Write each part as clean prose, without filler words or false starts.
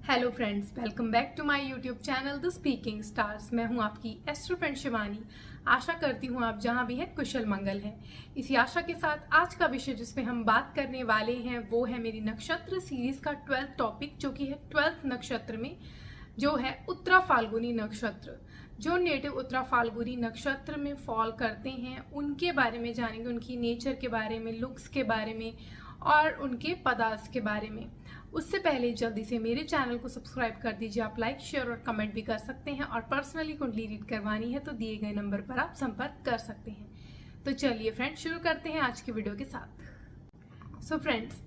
Hello friends, welcome back to my YouTube channel the speaking stars. मैं हूं आपकी astro friend Shivani. आशा करती हूं आप जहां भी हैं कुशल मंगल हैं। इसी आशा के साथ आज का विषय जिसमें हम बात करने वाले हैं वो है मेरी नक्षत्र सीरीज का 12th टॉपिक, जो कि है 12th नक्षत्र में जो है उत्तरा फाल्गुनी नक्षत्र। जो नेटिव उत्तरा फाल्गुनी नक्षत्र में फॉल करते हैं उनके बारे में जानेंगे, उनकी नेचर के बारे में, लुक्स के बारे में और उनके पदार्थ के बारे में। उससे पहले जल्दी से मेरे चैनल को सब्सक्राइब कर दीजिए। आप लाइक, शेयर और कमेंट भी कर सकते हैं और पर्सनली कुंडली रीड करवानी है तो दिए गए नंबर पर आप संपर्क कर सकते हैं। तो चलिए फ्रेंड्स, शुरू करते हैं आज की वीडियो के साथ। सो फ्रेंड्स,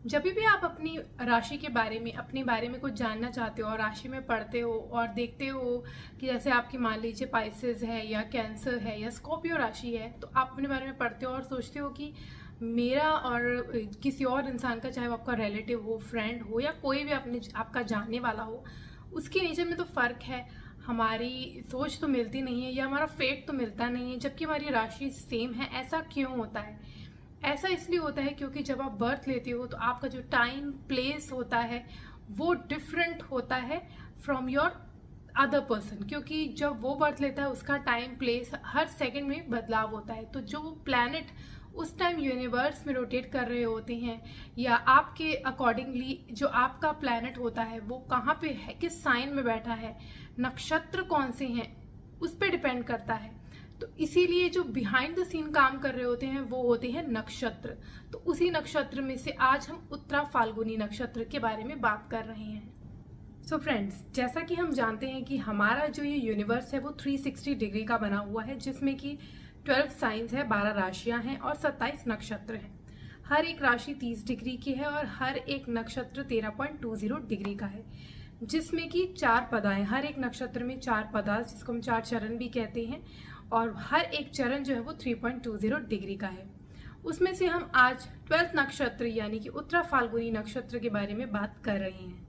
जब भी आप अपनी राशि के बारे में, अपने बारे में कुछ जानना चाहते हो और राशि में पढ़ते हो और देखते हो कि जैसे आपकी मान लीजिए पाइसेस है या कैंसर है या स्कॉर्पियो राशि है, तो आप अपने बारे में पढ़ते हो और सोचते हो कि मेरा और किसी और इंसान का, चाहे वो आपका रिलेटिव हो, फ्रेंड हो या कोई भी आपका जानने वाला हो, उसके नेचर में तो फ़र्क है, हमारी सोच तो मिलती नहीं है या हमारा फेट तो मिलता नहीं है, जबकि हमारी राशि सेम है। ऐसा क्यों होता है? ऐसा इसलिए होता है क्योंकि जब आप बर्थ लेते हो तो आपका जो टाइम प्लेस होता है वो डिफरेंट होता है फ्रॉम योर अदर पर्सन, क्योंकि जब वो बर्थ लेता है उसका टाइम प्लेस हर सेकंड में बदलाव होता है। तो जो प्लैनेट उस टाइम यूनिवर्स में रोटेट कर रहे होते हैं या आपके अकॉर्डिंगली जो आपका प्लैनेट होता है वो कहाँ पे है, किस साइन में बैठा है, नक्षत्र कौन से हैं, उस पर डिपेंड करता है। तो इसीलिए जो बिहाइंड द सीन काम कर रहे होते हैं वो होते हैं नक्षत्र। तो उसी नक्षत्र में से आज हम उत्तरा फाल्गुनी नक्षत्र के बारे में बात कर रहे हैं। सो फ्रेंड्स, जैसा कि हम जानते हैं कि हमारा जो ये यूनिवर्स है वो 360 डिग्री का बना हुआ है, जिसमें कि 12 साइंस है, 12 राशियां हैं और 27 नक्षत्र हैं। हर एक राशि 30 डिग्री की है और हर एक नक्षत्र 13.20 डिग्री का है, जिसमें कि 4 पदाएं, हर एक नक्षत्र में 4 पदा, जिसको हम 4 चरण भी कहते हैं, और हर एक चरण जो है वो 3.20 डिग्री का है। उसमें से हम आज 12th नक्षत्र यानी कि उत्तरा फाल्गुनी नक्षत्र के बारे में बात कर रहे हैं।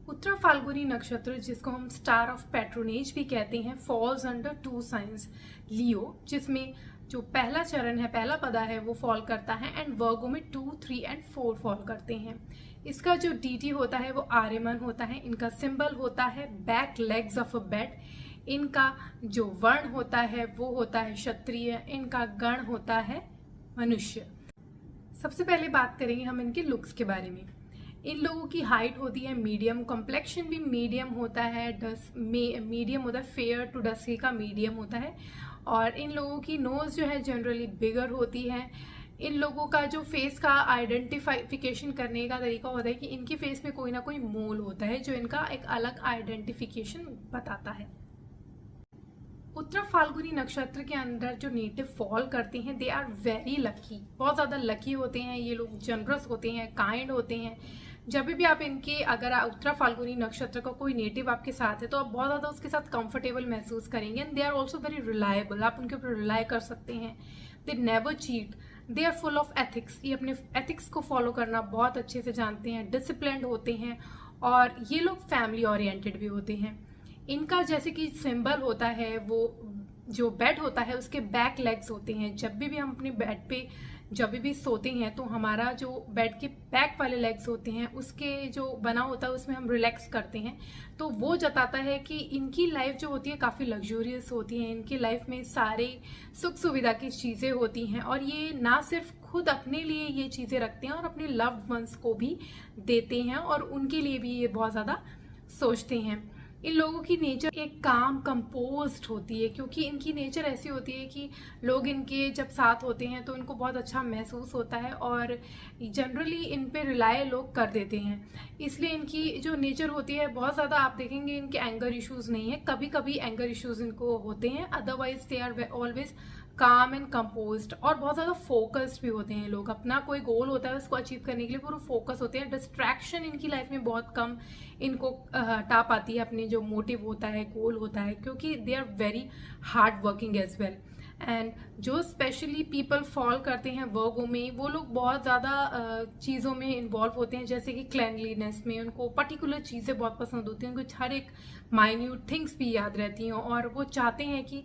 उत्तरा फाल्गुनी नक्षत्र, जिसको हम स्टार ऑफ पैट्रोनेज भी कहते हैं, फॉल्स अंडर 2 साइंस लियो, जिसमें जो पहला चरण है, पहला पदा है, वो फॉल करता है, एंड वर्गो में 2, 3 एंड 4 फॉल करते हैं। इसका जो डीटी होता है वो आर्यमन होता है। इनका सिंबल होता है back legs of a bed. इनका जो वर्ण होता है वो होता है क्षत्रिय। इनका गण होता है मनुष्य। सबसे पहले बात करेंगे हम इनके लुक्स के बारे में। इन लोगों की हाइट होती है मीडियम, कॉम्प्लेक्शन भी मीडियम होता है, मीडियम होता है, फेयर टू डस्की का मीडियम होता है। और इन लोगों की नोज जो है जनरली बिगर होती है। इन लोगों का जो फेस का आइडेंटिफिकेशन करने का तरीका होता है कि इनके फेस में कोई ना कोई मोल होता है जो इनका एक अलग आइडेंटिफिकेशन बताता है। उत्तरा फाल्गुनी नक्षत्र के अंदर जो नेटिव फॉल करते हैं दे आर वेरी लकी, बहुत ज़्यादा लकी होते हैं ये लोग, जनरस होते हैं, काइंड होते हैं। जब भी आप इनके, अगर उत्तरा फाल्गुनी नक्षत्र का कोई नेटिव आपके साथ है तो आप बहुत ज़्यादा उसके साथ कंफर्टेबल महसूस करेंगे। And they are also very reliable, आप उनके ऊपर रिलाय कर सकते हैं। They never cheat, they are full of ethics, ये अपने एथिक्स को फॉलो करना बहुत अच्छे से जानते हैं, डिसिप्लिन्ड होते हैं और ये लोग फैमिली ओरिएंटेड भी होते हैं। इनका जैसे कि सिंबल होता है, वो जो बेड होता है उसके बैक लेग्स होते हैं। जब भी हम अपने बेड पे जब भी सोते हैं तो हमारा जो बेड के बैक वाले लेग्स होते हैं उसके जो बना होता है उसमें हम रिलैक्स करते हैं, तो वो जताता है कि इनकी लाइफ जो होती है काफ़ी लग्जूरियस होती है। इनकी लाइफ में सारे सुख सुविधा की चीज़ें होती हैं और ये ना सिर्फ खुद अपने लिए ये चीज़ें रखते हैं और अपने लव्ड वंस को भी देते हैं और उनके लिए भी ये बहुत ज़्यादा सोचते हैं। इन लोगों की नेचर एक काम कंपोज्ड होती है, क्योंकि इनकी नेचर ऐसी होती है कि लोग इनके जब साथ होते हैं तो इनको बहुत अच्छा महसूस होता है और जनरली इन पे रिलाय लोग कर देते हैं। इसलिए इनकी जो नेचर होती है, बहुत ज़्यादा आप देखेंगे इनके एंगर इश्यूज़ नहीं है, कभी कभी एंगर इश्यूज़ इनको होते हैं, अदरवाइज दे आर ऑलवेज काम एंड कंपोज्ड और बहुत ज़्यादा फोकस्ड भी होते हैं। लोग अपना कोई गोल होता है उसको अचीव करने के लिए पूरा फोकस होते हैं। डिस्ट्रैक्शन इनकी लाइफ में बहुत कम इनको हटा पाती है अपने जो मोटिव होता है, गोल होता है, क्योंकि they are very hard working as well. And जो स्पेशली पीपल फॉल करते हैं वर्गों में, वो लोग बहुत ज़्यादा चीज़ों में इन्वॉल्व होते हैं, जैसे कि क्लैनलीनेस में उनको पर्टिकुलर चीज़ें बहुत पसंद होती हैं, उनको हर एक माइन्यूट थिंग्स भी याद रहती हैं और वो चाहते हैं कि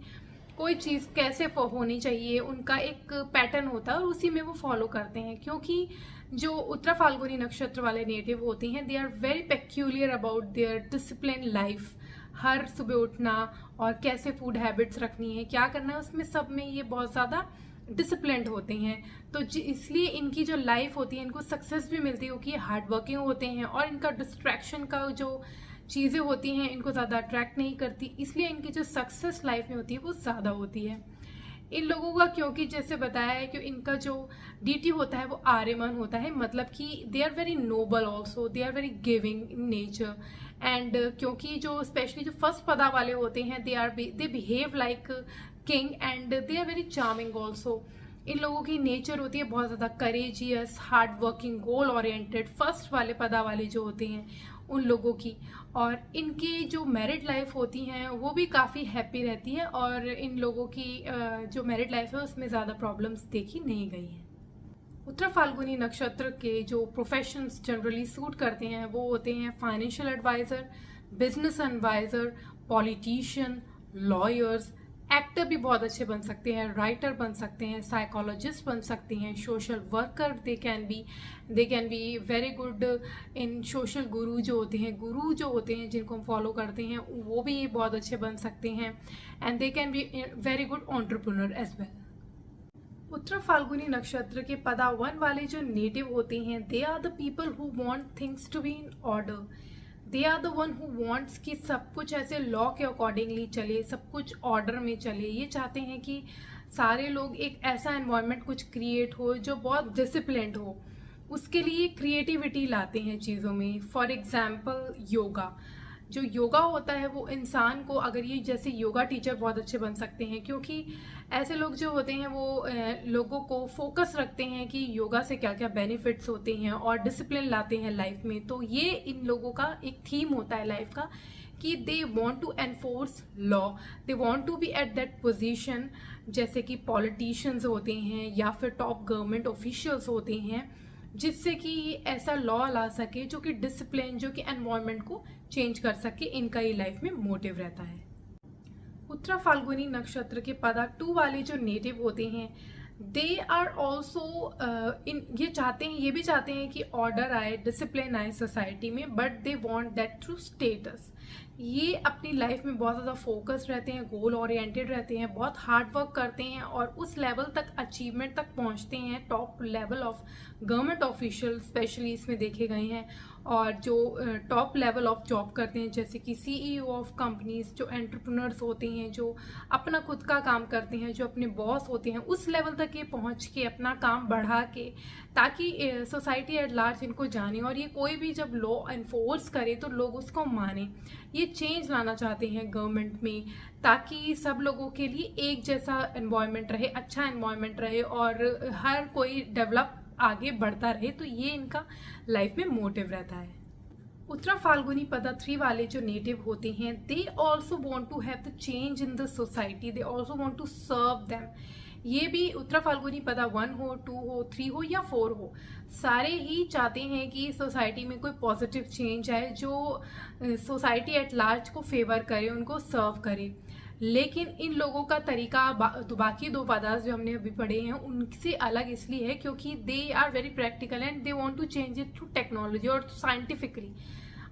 कोई चीज़ कैसे होनी चाहिए, उनका एक पैटर्न होता है और उसी में वो फॉलो करते हैं। क्योंकि जो उत्तरा फाल्गुनी नक्षत्र वाले नेटिव होते हैं, they are very peculiar about their discipline life. हर सुबह उठना और कैसे फूड हैबिट्स रखनी है, क्या करना है, उसमें सब में ये बहुत ज़्यादा डिसिप्लिन्ड होते हैं। तो इसलिए इनकी जो लाइफ होती है, इनको सक्सेस भी मिलती है क्योंकि ये हार्ड वर्किंग होते हैं और इनका डिस्ट्रैक्शन का जो चीज़ें होती हैं इनको ज़्यादा अट्रैक्ट नहीं करती, इसलिए इनकी जो सक्सेस लाइफ में होती है वो ज़्यादा होती है। इन लोगों का, क्योंकि जैसे बताया है कि इनका जो डीटी होता है वो आर्यमन होता है, मतलब कि they are very noble also, they are very giving in nature. And क्योंकि जो स्पेशली जो फर्स्ट पदा वाले होते हैं, they behave like king and they are very charming also. इन लोगों की नेचर होती है बहुत ज़्यादा courageous, hard working, goal oriented, first वाले पदा वाले जो होते हैं उन लोगों की। और इनकी जो मैरिड लाइफ होती हैं वो भी काफ़ी हैप्पी रहती है और इन लोगों की जो मैरिड लाइफ है उसमें ज़्यादा प्रॉब्लम्स देखी नहीं गई हैं। उत्तरा फाल्गुनी नक्षत्र के जो प्रोफेशंस जनरली सूट करते हैं वो होते हैं financial adviser, business adviser, politician, lawyers. Actor भी बहुत अच्छे बन सकते हैं, राइटर बन सकते हैं, साइकोलॉजिस्ट बन सकते हैं, social worker they can be very good in social. गुरु जो होते हैं जिनको हम फॉलो करते हैं वो भी बहुत अच्छे बन सकते हैं and they can be very good entrepreneur as well. Uttara Phalguni नक्षत्र के पदा 1 वाले जो नेटिव होते हैं, they are the people who want things to be in order. They are the one who wants कि सब कुछ ऐसे लॉ के अकॉर्डिंगली चले, सब कुछ ऑर्डर में चले। ये चाहते हैं कि सारे लोग एक ऐसा एनवायरनमेंट कुछ क्रिएट हो जो बहुत डिसिप्लिन्ड हो। उसके लिए क्रिएटिविटी लाते हैं चीज़ों में। फॉर एग्जाम्पल योगा, जो योगा होता है वो इंसान को, अगर ये जैसे योगा टीचर बहुत अच्छे बन सकते हैं क्योंकि ऐसे लोग जो होते हैं वो लोगों को फोकस रखते हैं कि योगा से क्या क्या बेनिफिट्स होते हैं और डिसिप्लिन लाते हैं लाइफ में। तो ये इन लोगों का एक थीम होता है लाइफ का कि they want to enforce law, they want to be at that position, जैसे कि पॉलिटिशियंस होते हैं या फिर टॉप गवर्नमेंट ऑफिशियल्स होते हैं, जिससे कि ऐसा लॉ ला सके जो कि डिसिप्लिन, जो कि एनवायरनमेंट को चेंज कर सके। इनका ये लाइफ में मोटिव रहता है। उत्तरा फाल्गुनी नक्षत्र के पदा 2 वाले जो नेटिव होते हैं, दे आर ऑल्सो ये भी चाहते हैं कि ऑर्डर आए, डिसिप्लिन आए सोसाइटी में, but they want that through status. ये अपनी लाइफ में बहुत ज़्यादा फोकस रहते हैं, गोल ओरिएंटेड रहते हैं, बहुत हार्ड वर्क करते हैं और उस लेवल तक, अचीवमेंट तक पहुंचते हैं। Top level of government official specially इसमें देखे गए हैं और जो टॉप लेवल ऑफ जॉब करते हैं, जैसे कि सीईओ ऑफ कंपनीज, जो एंटरप्रेन्योर्स होते हैं, जो अपना खुद का काम करते हैं, जो अपने बॉस होते हैं, उस लेवल तक ये पहुंच के अपना काम बढ़ा के, ताकि सोसाइटी एट लार्ज इनको जाने और ये कोई भी जब लॉ एनफोर्स करे तो लोग उसको माने। ये चेंज लाना चाहते हैं गवर्नमेंट में ताकि सब लोगों के लिए एक जैसा एनवायरनमेंट रहे, अच्छा एनवायरनमेंट रहे और हर कोई डेवलप आगे बढ़ता रहे। तो ये इनका लाइफ में मोटिव रहता है। उत्तरा फाल्गुनी पदा 3 वाले जो नेटिव होते हैं, they also want to have the change in the society, they also want to serve them. ये भी उत्तरा फाल्गुनी पदा 1 हो, 2 हो, 3 हो या 4 हो, सारे ही चाहते हैं कि सोसाइटी में कोई पॉजिटिव चेंज आए जो सोसाइटी एट लार्ज को फेवर करे, उनको सर्व करे। लेकिन इन लोगों का तरीका बाकी 2 पदार्थ जो हमने अभी पढ़े हैं उनसे अलग इसलिए है क्योंकि they are very practical and they want to change it through technology और साइंटिफिकली।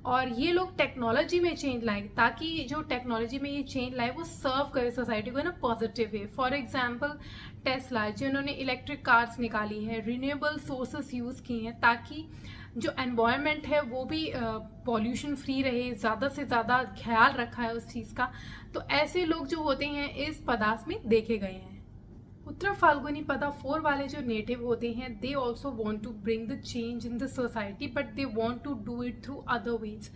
और ये लोग टेक्नोलॉजी में चेंज लाए ताकि जो टेक्नोलॉजी में ये चेंज लाए वो सर्व करे सोसाइटी को ना positive way. For example Tesla, जिन्होंने इलेक्ट्रिक कार्स निकाली है, रिन्यूएबल सोर्सेस यूज़ किए हैं ताकि जो एनवायरनमेंट है वो भी पॉल्यूशन फ्री रहे, ज़्यादा से ज़्यादा ख्याल रखा है उस चीज़ का। तो ऐसे लोग जो होते हैं इस पदार्थ में देखे गए हैं। उत्तरा फाल्गुनी पदा 4 वाले जो नेटिव होते हैं, they also want to bring the change in the society but they want to do it through other ways.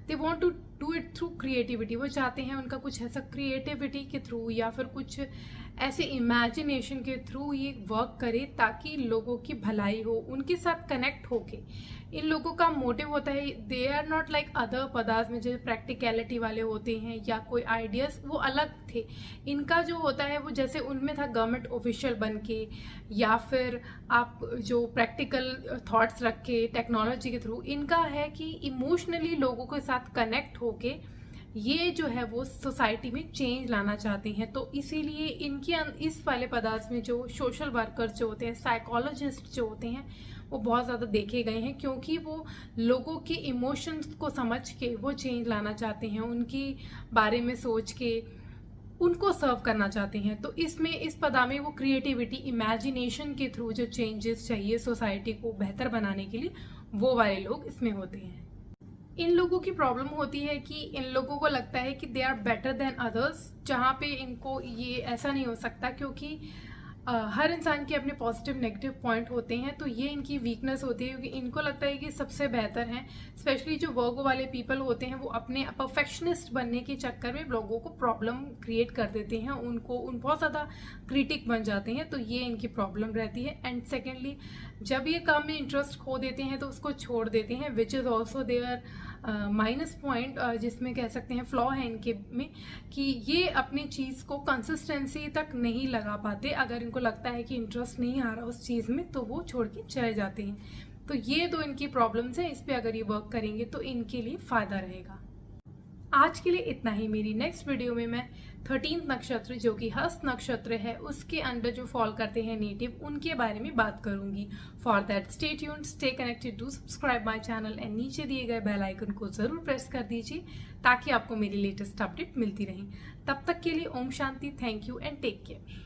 They want to do it through creativity. वो चाहते हैं उनका कुछ ऐसा क्रिएटिविटी के थ्रू या फिर कुछ ऐसे इमेजिनेशन के थ्रू ये वर्क करे ताकि लोगों की भलाई हो, उनके साथ कनेक्ट होके। इन लोगों का मोटिव होता है, they are not like other पदार्थ में जो प्रैक्टिकलिटी वाले होते हैं या कोई आइडियाज, वो अलग थे। इनका जो होता है वो जैसे उनमें था गवर्नमेंट ऑफिशियल बन के या फिर आप जो प्रैक्टिकल थॉट्स रख के टेक्नोलॉजी के थ्रू। इनका है कि इमोशनली लोगों के साथ कनेक्ट होके ये जो है वो सोसाइटी में चेंज लाना चाहते हैं। तो इसीलिए इनके इस वाले पदार्थ में जो सोशल वर्कर्स जो होते हैं, साइकोलॉजिस्ट जो होते हैं, वो बहुत ज़्यादा देखे गए हैं, क्योंकि वो लोगों के इमोशंस को समझ के वो चेंज लाना चाहते हैं, उनकी बारे में सोच के उनको सर्व करना चाहते हैं। तो इसमें इस पदा में वो क्रिएटिविटी, इमेजिनेशन के थ्रू जो चेंजेस चाहिए सोसाइटी को बेहतर बनाने के लिए, वो वाले लोग इसमें होते हैं। इन लोगों की प्रॉब्लम होती है कि इन लोगों को लगता है कि they are better than others, जहाँ पे इनको ये ऐसा नहीं हो सकता, क्योंकि हर इंसान के अपने पॉजिटिव नेगेटिव पॉइंट होते हैं। तो ये इनकी वीकनेस होती है, क्योंकि इनको लगता है कि सबसे बेहतर हैं। स्पेशली जो वर्गो वाले पीपल होते हैं, वो अपने परफेक्शनिस्ट बनने के चक्कर में लोगों को प्रॉब्लम क्रिएट कर देते हैं, उन बहुत ज़्यादा क्रिटिक बन जाते हैं। तो ये इनकी प्रॉब्लम रहती है। एंड सेकेंडली, जब ये काम में इंटरेस्ट खो देते हैं तो उसको छोड़ देते हैं, which is also their minus point, जिसमें कह सकते हैं फ्लॉ है इनके में, कि ये अपनी चीज़ को कंसिस्टेंसी तक नहीं लगा पाते। अगर इनको लगता है कि इंटरेस्ट नहीं आ रहा उस चीज़ में, तो वो छोड़ के चले जाते हैं। तो ये दो इनकी प्रॉब्लम्स हैं, इस पे अगर ये वर्क करेंगे तो इनके लिए फ़ायदा रहेगा। आज के लिए इतना ही। मेरी नेक्स्ट वीडियो में मैं 13th नक्षत्र जो कि हस्त नक्षत्र है, उसके अंडर जो फॉल करते हैं नेटिव, उनके बारे में बात करूंगी। For that stay tuned, stay connected, do subscribe my channel and नीचे दिए गए बेल आइकन को जरूर प्रेस कर दीजिए, ताकि आपको मेरी लेटेस्ट अपडेट मिलती रहे। तब तक के लिए ओम शांति, thank you and take care.